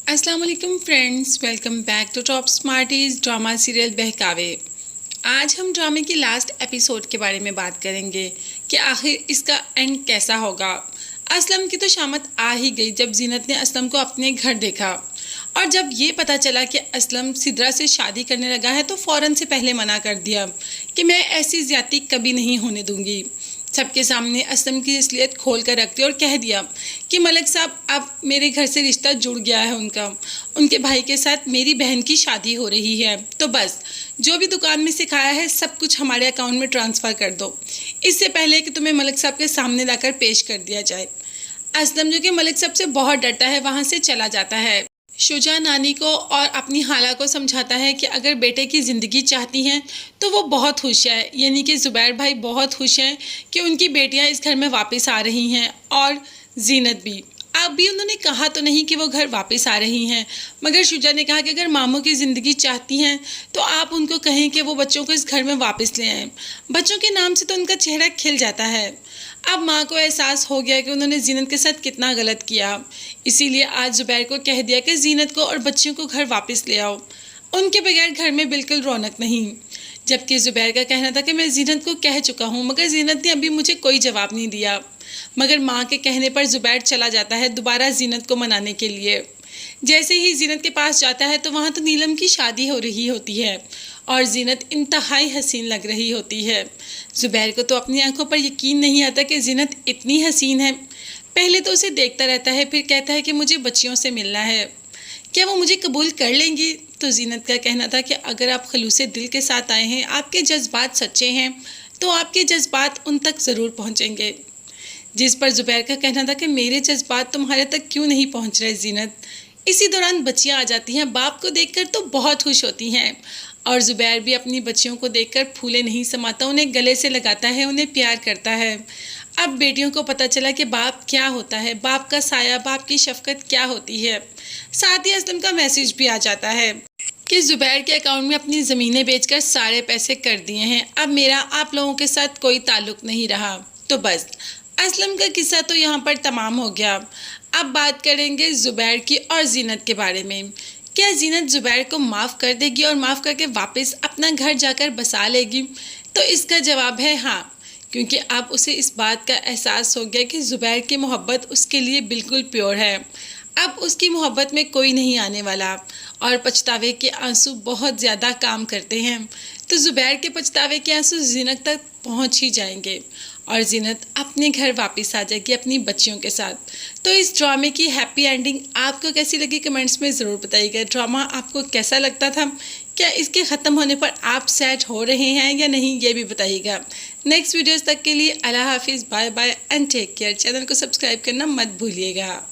अस्सलाम वालेकुम friends, welcome back to top smarties drama serial Behkave. आज हम ड्रामे की लास्ट एपिसोड के बारे में बात करेंगे कि आखिर इसका एंड कैसा होगा। असलम की तो शामत आ ही गई जब जीनत ने असलम को अपने घर देखा, और जब ये पता चला कि असलम सिद्रा से शादी करने लगा है तो फ़ौरन से पहले मना कर दिया कि मैं ऐसी ज़्यादती कभी नहीं होने दूंगी। सबके सामने असलम की असलियत खोल कर रख दी और कह दिया कि मलिक साहब अब मेरे घर से रिश्ता जुड़ गया है उनके भाई के साथ मेरी बहन की शादी हो रही है, तो बस जो भी दुकान में सिखाया है सब कुछ हमारे अकाउंट में ट्रांसफ़र कर दो, इससे पहले कि तुम्हें मलिक साहब के सामने लाकर पेश कर दिया जाए। असलम जो कि मलिक साहब से बहुत डरता है वहाँ से चला जाता है। शुजा नानी को और अपनी खाला को समझाता है कि अगर बेटे की ज़िंदगी चाहती हैं तो वो बहुत खुश है, यानी कि ज़ुबैर भाई बहुत खुश हैं कि उनकी बेटियां इस घर में वापस आ रही हैं, और जीनत भी। अभी उन्होंने कहा तो नहीं कि वो घर वापस आ रही हैं, मगर शुजा ने कहा कि अगर मामू की ज़िंदगी चाहती हैं तो आप उनको कहें कि वो बच्चों को इस घर में वापस ले आएँ। बच्चों के नाम से तो उनका चेहरा खिल जाता है। अब माँ को एहसास हो गया कि उन्होंने जीनत के साथ कितना गलत किया, इसीलिए आज ज़ुबैर को कह दिया कि जीनत को और बच्चियों को घर वापस ले आओ, उनके बगैर घर में बिल्कुल रौनक नहीं। जबकि ज़ुबैर का कहना था कि मैं जीनत को कह चुका हूँ, मगर जीनत ने अभी मुझे कोई जवाब नहीं दिया। मगर माँ के कहने पर ज़ुबैर चला जाता है दोबारा जीनत को मनाने के लिए। जैसे ही जीनत के पास जाता है तो वहाँ तो नीलम की शादी हो रही होती है और जीनत इंतहाई हसीन लग रही होती है। ज़ुबैर को तो अपनी आंखों पर यकीन नहीं आता कि जीनत इतनी हसीन है। पहले तो उसे देखता रहता है, फिर कहता है कि मुझे बच्चियों से मिलना है, क्या वो मुझे कबूल कर लेंगी। तो जीनत का कहना था कि अगर आप खलूसे दिल के साथ आए हैं, आपके जज्बात सच्चे हैं, तो आपके जज्बात उन तक ज़रूर पहुँचेंगे। जिस पर ज़ुबैर का कहना था कि मेरे जज्बात तुम्हारे तक क्यों नहीं पहुँच रहे जीनत। इसी दौरान बच्चियां आ जाती हैं, बाप को देखकर तो बहुत खुश होती हैं, और ज़ुबैर भी अपनी बच्चियों को देखकर फूले नहीं समाता, उन्हें गले से लगाता है, उन्हें प्यार करता है। अब बेटियों को पता चला कि बाप क्या होता है, बाप का साया, बाप की शफकत क्या होती है। साथ ही असलम का मैसेज भी आ जाता है कि ज़ुबैर के अकाउंट में अपनी ज़मीनें बेचकर सारे पैसे कर दिए हैं, अब मेरा आप लोगों के साथ कोई ताल्लुक़ नहीं रहा। तो बस असलम का किस्सा तो यहाँ पर तमाम हो गया। अब बात करेंगे ज़ुबैर की और जीनत के बारे में। क्या जीनत ज़ुबैर को माफ़ कर देगी और माफ़ करके वापस अपना घर जाकर बसा लेगी? तो इसका जवाब है हाँ, क्योंकि अब उसे इस बात का एहसास हो गया कि ज़ुबैर की मोहब्बत उसके लिए बिल्कुल प्योर है। अब उसकी मोहब्बत में कोई नहीं आने वाला, और पछतावे के आंसू बहुत ज़्यादा काम करते हैं। तो ज़ुबैर के पछतावे के आंसू जीनत तक पहुंच ही जाएंगे और जीनत अपने घर वापस आ जाएगी अपनी बच्चियों के साथ। तो इस ड्रामे की हैप्पी एंडिंग आपको कैसी लगी कमेंट्स में ज़रूर बताइएगा। ड्रामा आपको कैसा लगता था? क्या इसके ख़त्म होने पर आप सैड हो रहे हैं या नहीं, ये भी बताइएगा। नेक्स्ट वीडियोज़ तक के लिए अल्लाह हाफिज़, bye bye and take care. Channel को सब्सक्राइब करना मत भूलिएगा।